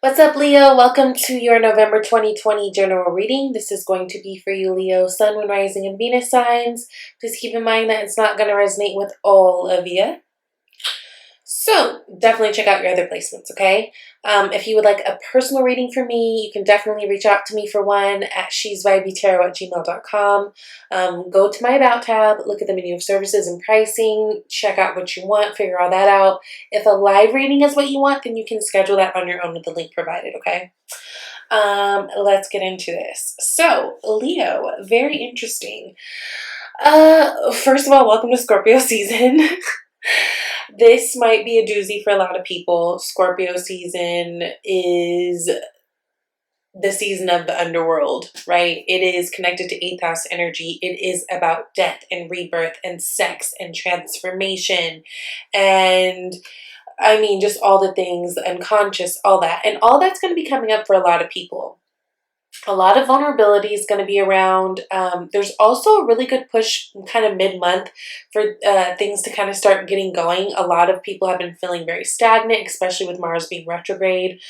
What's up, Leo? Welcome to your November 2020 general reading. This is going to be for you, Leo, Sun, Moon, Rising, and Venus signs. Please keep in mind that it's not going to resonate with all of you. So definitely check out your other placements, okay? If you would like a personal reading from me, you can definitely reach out to me for one at shesvibeytarot@gmail.com. Go to my About tab, look at the menu of services and pricing, check out what you want, figure all that out. If a live reading is what you want, then you can schedule that on your own with the link provided, okay? Let's get into this. So, Leo, very interesting. First of all, welcome to Scorpio season. This might be a doozy for a lot of people. Scorpio season is the season of the underworld, right? It is connected to 8th house energy. It is about death and rebirth and sex and transformation and I mean, just all the things, the unconscious, all that. And all that's going to be coming up for a lot of people. A lot of vulnerability is going to be around. There's also a really good push kind of mid-month for things to kind of start getting going. A lot of people have been feeling very stagnant, especially with Mars being retrograde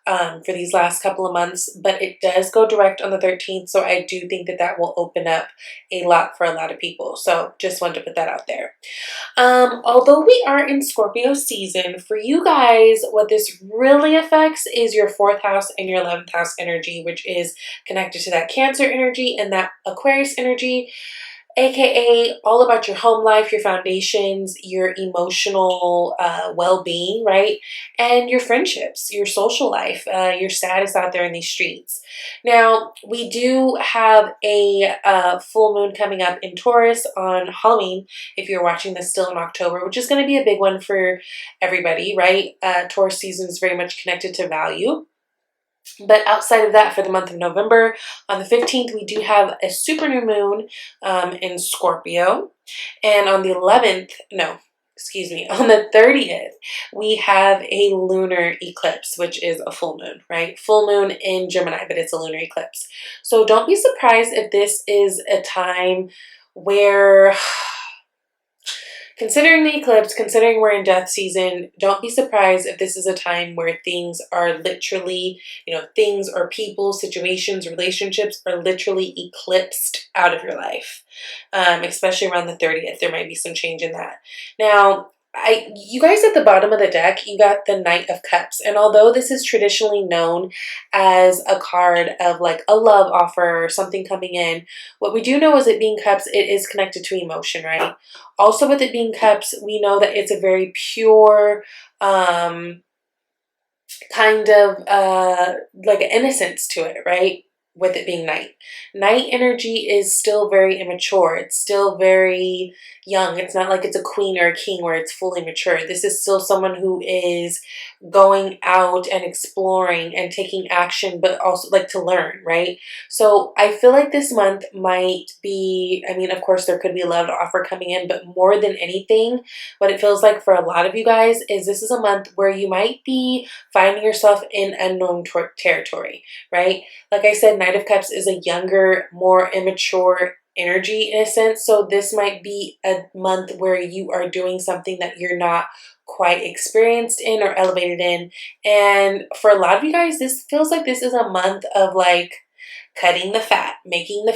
for these last couple of months. But it does go direct on the 13th, so I do think that that will open up a lot for a lot of people. So just wanted to put that out there. Although we are in Scorpio season, for you guys, what this really affects is your 4th house and your 11th house energy, which is connected to that Cancer energy and that Aquarius energy, aka all about your home life, your foundations, your emotional well-being, right? And your friendships, your social life, your status out there in these streets. Now, we do have a full moon coming up in Taurus on Halloween, if you're watching this still in October, which is going to be a big one for everybody, right? Taurus season is very much connected to value. But outside of that, for the month of November, on the 15th, we do have a super new moon in Scorpio. And on the 11th, on the 30th, we have a lunar eclipse, which is a full moon, right? Full moon in Gemini, but it's a lunar eclipse. So don't be surprised if this is a time where... Considering the eclipse, considering we're in death season, don't be surprised if this is a time where things are literally, things or people, situations, relationships are literally eclipsed out of your life. Especially around the 30th, there might be some change in that. Now, you guys at the bottom of the deck, you got the Knight of Cups. And although this is traditionally known as a card of like a love offer or something coming in, what we do know is it being cups, it is connected to emotion, right? Also with it being cups, we know that it's a very pure, kind of like an innocence to it, right? With it being night. Night energy is still very immature. It's still very young. It's not like it's a queen or a king where it's fully mature. This is still someone who is going out and exploring and taking action, but also like to learn, right? So I feel like this month might be, I mean, of course there could be a love offer coming in, but more than anything, what it feels like for a lot of you guys is this is a month where you might be finding yourself in unknown territory, right? Like I said, Knight of Cups is a younger, more immature energy in a sense. So this might be a month where you are doing something that you're not quite experienced in or elevated in. And for a lot of you guys, this feels like this is a month of like cutting the fat, making the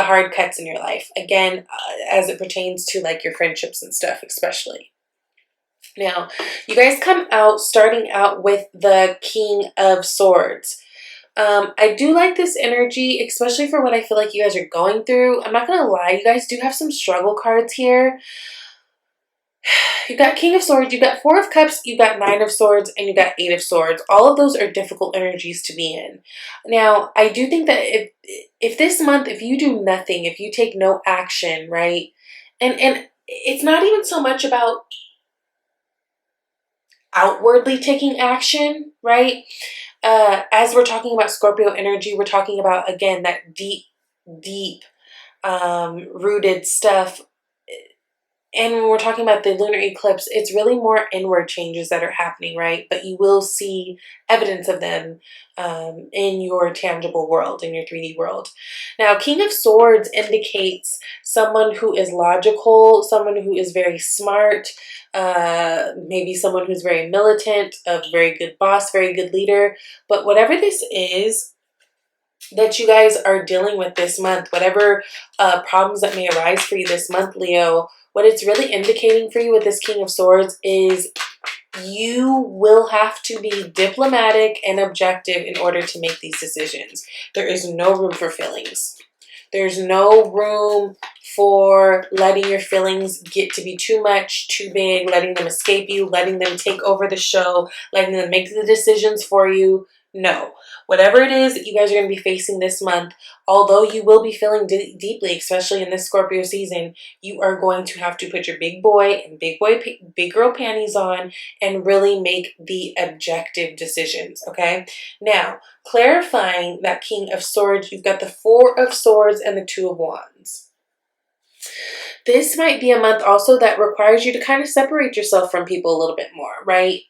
hard cuts in your life. Again, as it pertains to like your friendships and stuff, especially. Now, you guys come out starting out with the King of Swords. I do like this energy, especially for what I feel like you guys are going through. I'm not going to lie, you guys do have some struggle cards here. You got King of Swords, you got 4 of Cups, you got 9 of Swords, and you got 8 of Swords. All of those are difficult energies to be in. Now, I do think that if this month, if you do nothing, if you take no action, right? And it's not even so much about outwardly taking action, right? As we're talking about Scorpio energy, we're talking about, again, that deep rooted stuff And when we're talking about the lunar eclipse, it's really more inward changes that are happening, right? But you will see evidence of them in your tangible world, in your 3D world. Now, King of Swords indicates someone who is logical, someone who is very smart, maybe someone who's very militant, a very good boss, very good leader. But whatever this is that you guys are dealing with this month, whatever problems that may arise for you this month, Leo, what it's really indicating for you with this King of Swords is you will have to be diplomatic and objective in order to make these decisions. There is no room for feelings. There's no room for letting your feelings get to be too much, too big, letting them escape you, letting them take over the show, letting them make the decisions for you. No. Whatever it is that you guys are going to be facing this month, although you will be feeling deeply, especially in this Scorpio season, you are going to have to put your big boy and big girl panties on and really make the objective decisions, okay? Now, clarifying that King of Swords, you've got the Four of Swords and the Two of Wands. This might be a month also that requires you to kind of separate yourself from people a little bit more, right?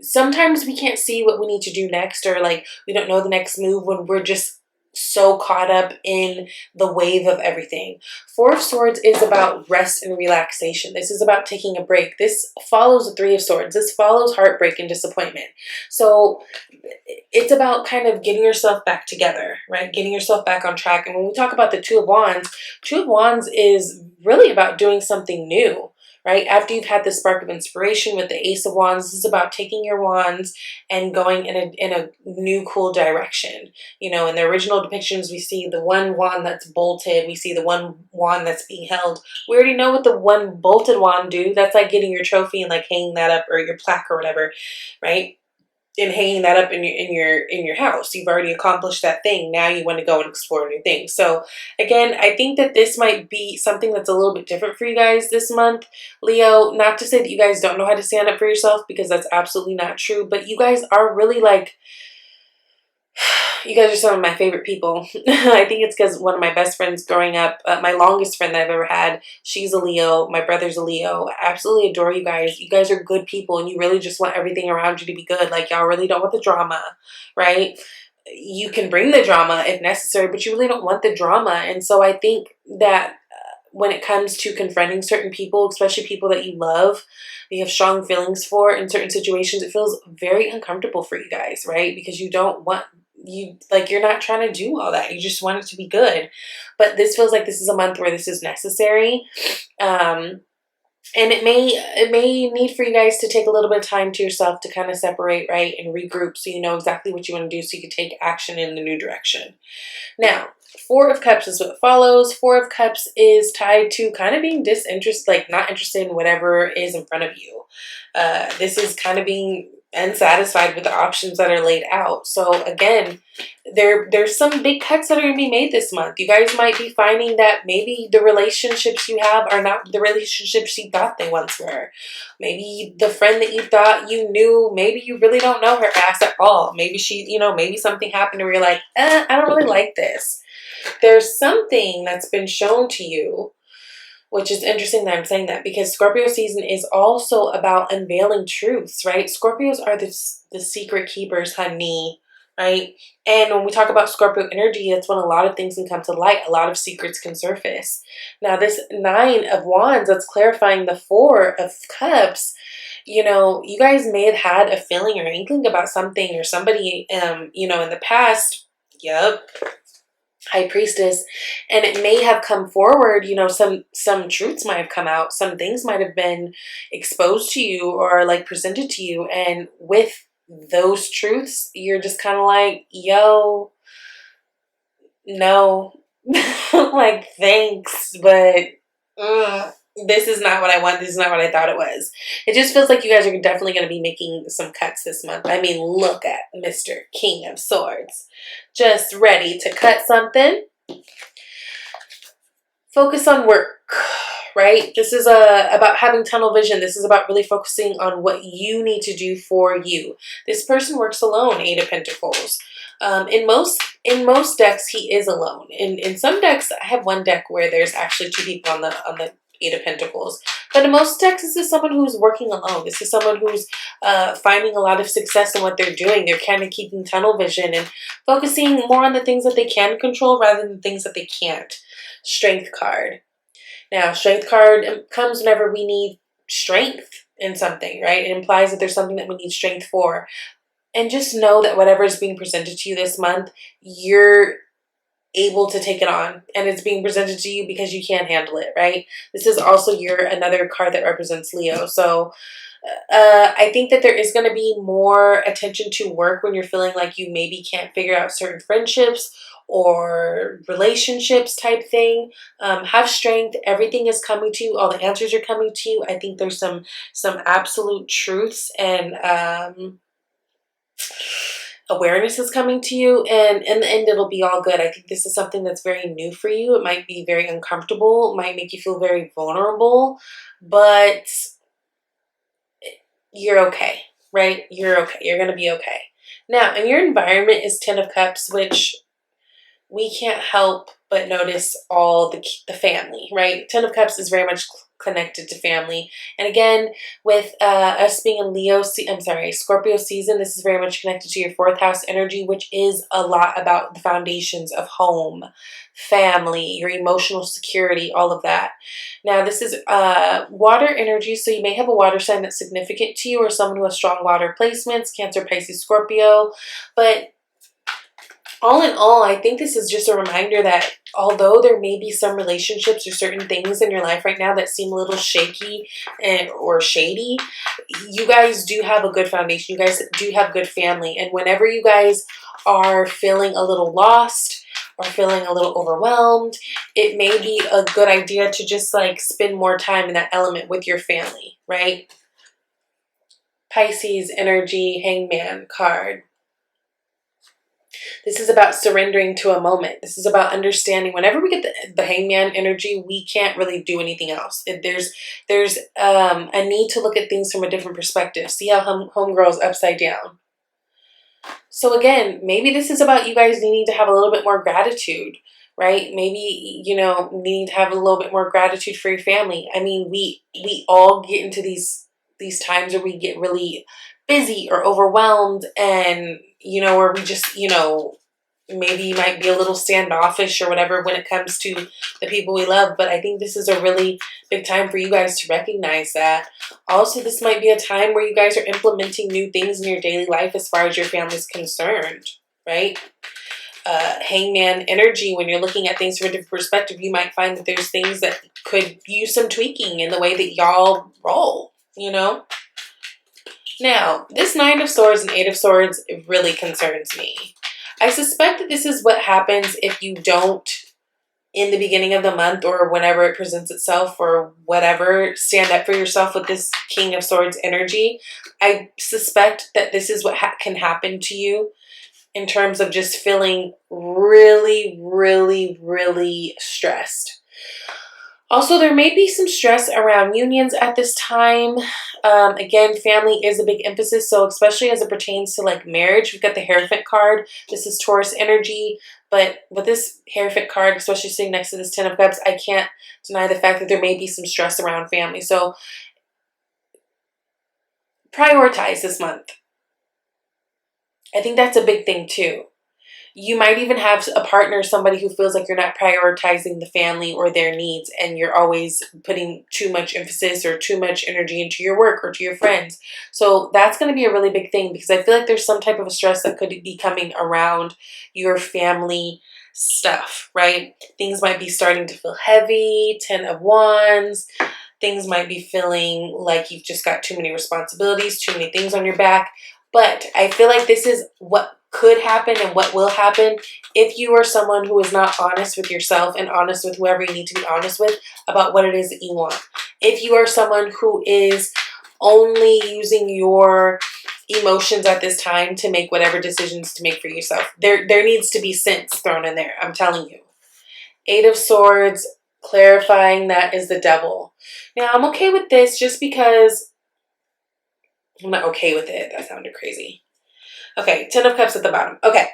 Sometimes we can't see what we need to do next, or like we don't know the next move when we're just so caught up in the wave of everything. Four of Swords is about rest and relaxation. This is about taking a break. This follows the Three of Swords. This follows heartbreak and disappointment. So it's about kind of getting yourself back together, right? Getting yourself back on track. And when we talk about the Two of Wands is really about doing something new, right? After you've had the spark of inspiration with the Ace of Wands, this is about taking your wands and going in a new, cool direction. You know, in the original depictions, we see the one wand that's bolted. We see the one wand that's being held. We already know what the one bolted wand do. That's like getting your trophy and like hanging that up, or your plaque or whatever, right? And hanging that up in your house. You've already accomplished that thing. Now you want to go and explore new things. So again, I think that this might be something that's a little bit different for you guys this month, Leo. Not to say that you guys don't know how to stand up for yourself, because that's absolutely not true, but you guys are really like, you guys are some of my favorite people. I think it's because one of my best friends growing up, my longest friend that I've ever had, she's a Leo. My brother's a Leo. I absolutely adore you guys. You guys are good people, and you really just want everything around you to be good. Like, y'all really don't want the drama, right? You can bring the drama if necessary, but you really don't want the drama. And so I think that when it comes to confronting certain people, especially people that you love, you have strong feelings for in certain situations, it feels very uncomfortable for you guys, right? Because you don't want, you're not trying to do all that. You just want it to be good. But this feels like this is a month where this is necessary. And it may need for you guys to take a little bit of time to yourself to kind of separate, right, and regroup, so you know exactly what you want to do, so you can take action in the new direction. Now, Four of Cups is what follows. Four of Cups is tied to kind of being disinterested, like not interested in whatever is in front of you. This is kind of being unsatisfied with the options that are laid out. So again, there's some big cuts that are going to be made this month. You guys might be finding that maybe the relationships you have are not the relationships you thought they once were. Maybe the friend that you thought you knew, maybe you really don't know her ass at all. Maybe she, maybe something happened where you're like, I don't really like this. There's something that's been shown to you, which is interesting that I'm saying that, because Scorpio season is also about unveiling truths, right? Scorpios are the secret keepers, honey, right? And when we talk about Scorpio energy, that's when a lot of things can come to light. A lot of secrets can surface. Now, this Nine of Wands, that's clarifying the Four of Cups. You guys may have had a feeling or inkling about something or somebody, in the past. Yep. High Priestess, and it may have come forward, some truths might have come out, some things might have been exposed to you or like presented to you, and with those truths, you're just kind of like, yo, no, like, thanks, but this is not what I want. This is not what I thought it was. It just feels like you guys are definitely going to be making some cuts this month. I mean, look at Mr. King of Swords. Just ready to cut something. Focus on work, right? This is about having tunnel vision. This is about really focusing on what you need to do for you. This person works alone, Eight of Pentacles. In most decks, he is alone. In some decks, I have one deck where there's actually two people on the Eight of Pentacles. But in most texts, this is someone who's working alone. This is someone who's finding a lot of success in what they're doing. They're kind of keeping tunnel vision and focusing more on the things that they can control rather than the things that they can't. Strength card. Now, strength card comes whenever we need strength in something, right? It implies that there's something that we need strength for. And just know that whatever is being presented to you this month, you're able to take it on, and it's being presented to you because you can't handle it, right? This is also another card that represents Leo. So I think that there is going to be more attention to work when you're feeling like you maybe can't figure out certain friendships or relationships type thing. Have strength. Everything is coming to you. All the answers are coming to you. I think there's some absolute truths and awareness is coming to you, and in the end it'll be all good. I think this is something that's very new for you. It might be very uncomfortable, it might make you feel very vulnerable, but you're okay, right? You're okay. You're gonna be okay. Now, and your environment is 10 of Cups, which we can't help but notice all the family, right? 10 of Cups is very much connected to family. And again, with us being in Scorpio season, this is very much connected to your 4th house energy, which is a lot about the foundations of home, family, your emotional security, all of that. Now, this is water energy, so you may have a water sign that's significant to you or someone who has strong water placements, Cancer, Pisces, Scorpio, but all in all, I think this is just a reminder that although there may be some relationships or certain things in your life right now that seem a little shaky or shady, you guys do have a good foundation. You guys do have good family. And whenever you guys are feeling a little lost or feeling a little overwhelmed, it may be a good idea to just like spend more time in that element with your family, right? Pisces energy, Hangman card. This is about surrendering to a moment. This is about understanding whenever we get the Hangman energy, we can't really do anything else. There's a need to look at things from a different perspective. See how homegirl's upside down. So again, maybe this is about you guys needing to have a little bit more gratitude, right? Maybe, you know, needing to have a little bit more gratitude for your family. I mean, we all get into these times where we get really busy or overwhelmed, and you know, where we just, you know, maybe you might be a little standoffish or whatever when it comes to the people we love. But I think this is a really big time for you guys to recognize that. Also, this might be a time where you guys are implementing new things in your daily life as far as your family's concerned, right? Hangman energy, when you're looking at things from a different perspective, you might find that there's things that could use some tweaking in the way that y'all roll, you know? Now, this 9 of Swords and 8 of Swords really concerns me. I suspect that this is what happens if you don't, in the beginning of the month or whenever it presents itself or whatever, stand up for yourself with this King of Swords energy. I suspect that this is what can happen to you in terms of just feeling really, really, really stressed. Also, there may be some stress around unions at this time. Again, family is a big emphasis, so especially as it pertains to like marriage. We've got the Hierophant card. This is Taurus energy, but with this Hierophant card, especially sitting next to this 10 of Cups, I can't deny the fact that there may be some stress around family. So prioritize this month. I think that's a big thing too. You might even have a partner, somebody who feels like you're not prioritizing the family or their needs, and you're always putting too much emphasis or too much energy into your work or to your friends. So that's going to be a really big thing, because I feel like there's some type of a stress that could be coming around your family stuff, right? Things might be starting to feel heavy, 10 of Wands. Things might be feeling like you've just got too many responsibilities, too many things on your back. But I feel like this is what could happen and what will happen if you are someone who is not honest with yourself and honest with whoever you need to be honest with about what it is that you want. If you are someone who is only using your emotions at this time to make whatever decisions to make for yourself, there needs to be sense thrown in there, I'm telling you. 8 of Swords, clarifying that is the Devil. Now, I'm okay with this just because I'm not okay with it. That sounded crazy. Okay, 10 of Cups at the bottom. Okay,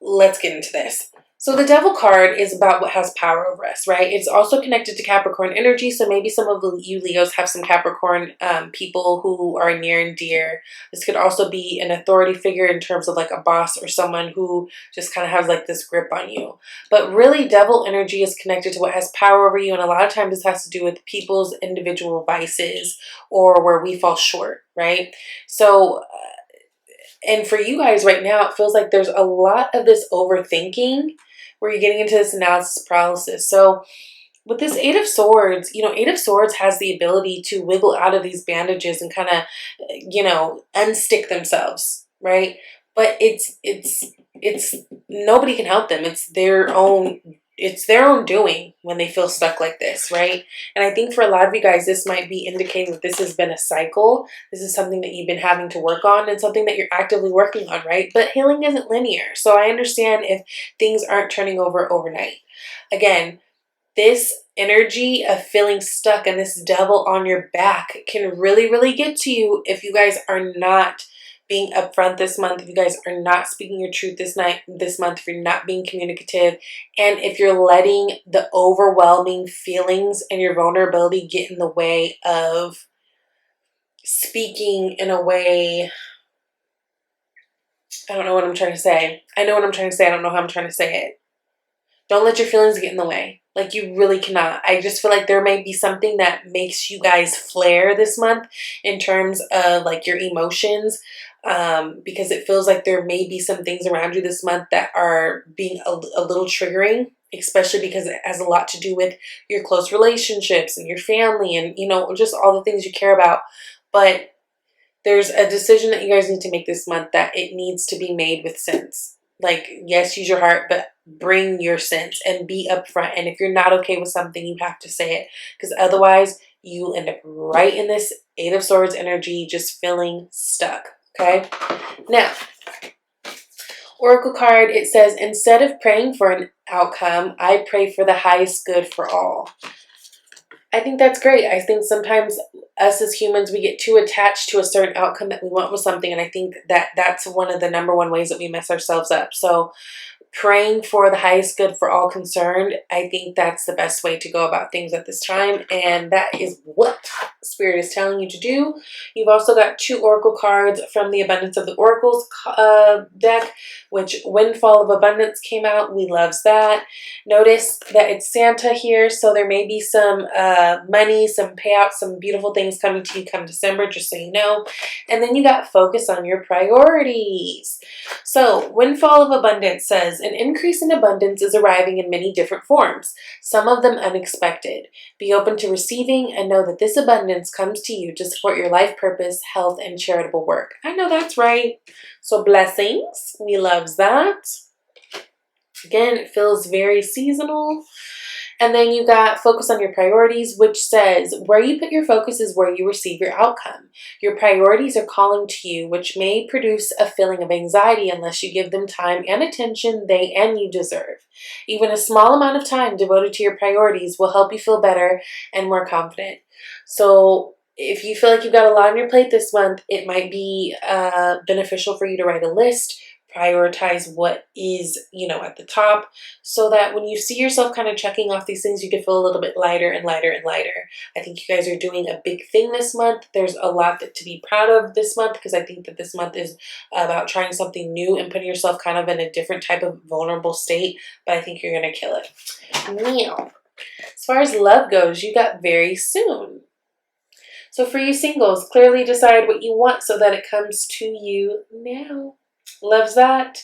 let's get into this. So the Devil card is about what has power over us, right? It's also connected to Capricorn energy. So maybe some of you Leos have some Capricorn people who are near and dear. This could also be an authority figure in terms of like a boss or someone who just kind of has like this grip on you. But really, Devil energy is connected to what has power over you. And a lot of times this has to do with people's individual vices or where we fall short, right? So and for you guys right now, it feels like there's a lot of this overthinking where you're getting into this analysis paralysis. So with this Eight of Swords, you know, Eight of Swords has the ability to wiggle out of these bandages and kind of, you know, unstick themselves, right? But it's nobody can help them. It's their own doing when they feel stuck like this, right? And I think for a lot of you guys, this might be indicating that this has been a cycle. This is something that you've been having to work on and something that you're actively working on, right? But healing isn't linear. So I understand if things aren't turning over overnight. Again, this energy of feeling stuck and this devil on your back can really, really get to you if you guys are not being upfront this month, if you guys are not speaking your truth this month, if you're not being communicative, and if you're letting the overwhelming feelings and your vulnerability get in the way of speaking in a way. I don't know what I'm trying to say. I know what I'm trying to say. I don't know how I'm trying to say it. Don't let your feelings get in the way. Like, you really cannot. I just feel like there may be something that makes you guys flare this month in terms of like your emotions, because it feels like there may be some things around you this month that are being a little triggering, especially because it has a lot to do with your close relationships and your family and, you know, just all the things you care about. But there's a decision that you guys need to make this month that it needs to be made with sense. Like, yes, use your heart, but bring your sense and be upfront. And if you're not okay with something, you have to say it, because otherwise you'll end up right in this Eight of Swords energy, just feeling stuck. Okay. Now, Oracle card, it says, instead of praying for an outcome, I pray for the highest good for all. I think that's great. I think sometimes us as humans, we get too attached to a certain outcome that we want with something. And I think that that's one of the number one ways that we mess ourselves up. So praying for the highest good for all concerned, I think that's the best way to go about things at this time. And that is what Spirit is telling you to do. You've also got two Oracle cards from the Abundance of the Oracles deck, which Windfall of Abundance came out. We loves that. Notice that it's Santa here, so there may be some money, some payouts, some beautiful things coming to you come December, just so you know. And then you got focus on your priorities. So Windfall of Abundance says, an increase in abundance is arriving in many different forms, some of them unexpected. Be open to receiving and know that this abundance comes to you to support your life purpose, health, and charitable work. I know that's right. So blessings. We loves that. Again, it feels very seasonal. And then you got focus on your priorities, which says where you put your focus is where you receive your outcome. Your priorities are calling to you, which may produce a feeling of anxiety unless you give them time and attention they and you deserve. Even a small amount of time devoted to your priorities will help you feel better and more confident. So if you feel like you've got a lot on your plate this month, it might be beneficial for you to write a list, prioritize what is, you know, at the top, so that when you see yourself kind of checking off these things, you can feel a little bit lighter and lighter and lighter. I think you guys are doing a big thing this month. There's a lot to be proud of this month, because I think that this month is about trying something new and putting yourself kind of in a different type of vulnerable state, but I think you're going to kill it. Now, as far as love goes, you got very soon. So for you singles, clearly decide what you want so that it comes to you now. Loves that.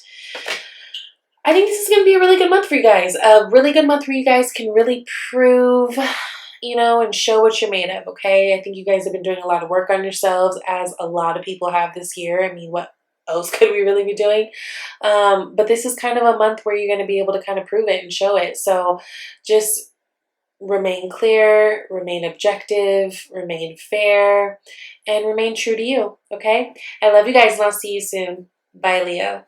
I think this is going to be a really good month for you guys. A really good month where you guys can really prove, you know, and show what you're made of, okay? I think you guys have been doing a lot of work on yourselves, as a lot of people have this year. I mean, what else could we really be doing? But this is kind of a month where you're going to be able to kind of prove it and show it. So just remain clear, remain objective, remain fair, and remain true to you, okay? I love you guys, and I'll see you soon. Bye, Leo.